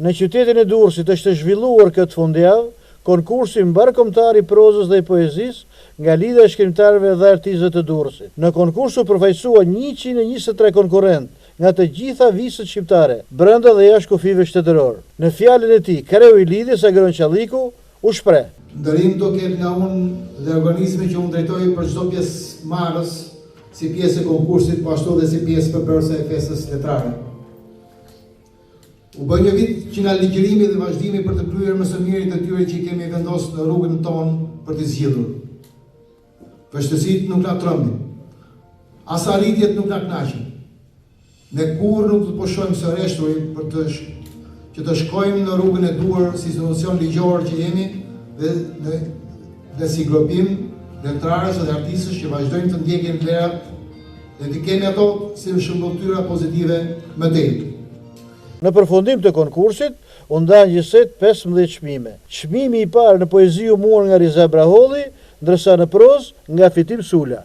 Në qytetin e Durrësit është zhvilluar këtë fundjavë konkursi mbarkombëtar i prozës dhe i poezisë nga Lidhja e Shkrimtarëve dhe Artistëve të Durrësit. Në konkurs u përfaqësuan 123 konkurrentë nga të gjitha viset shqiptare, brenda dhe jashtë kufive shtetëror. Në fjalën e tij, kreu i lidhjes Agron Qalliku u shpreh: Ndërim do ketë nga unë dhe organizmi që unë drejtoj për çdo pjesë marrës, si pjesë e konkursit, po ashtu dhe si pjesë përbërëse e festës letrare. U bë një vit që nga ligjërimi dhe vazhdimi për të kryer më së miri të tyre që i kemi vendosur në rrugën tonë për të zgjidhur. Vështësitë nuk na trembin, as arritjet nuk na kënaqin. Ne kur nuk do të pushojmë së reshturi për që të shkojmë në rrugën e duhur si institucion ligjor që jemi dhe si grupim letrarësh dhe artistësh që vazhdojmë të ndjekin vlerat dhe të kemi ato si shëmbulltyra pozitive më tej. Në përfundim të konkursit, u ndanë gjithsej 15 çmime. Çmimi i parë në poezi u mor nga Riza Braholli, ndërsa në prozë nga Fitim Sula.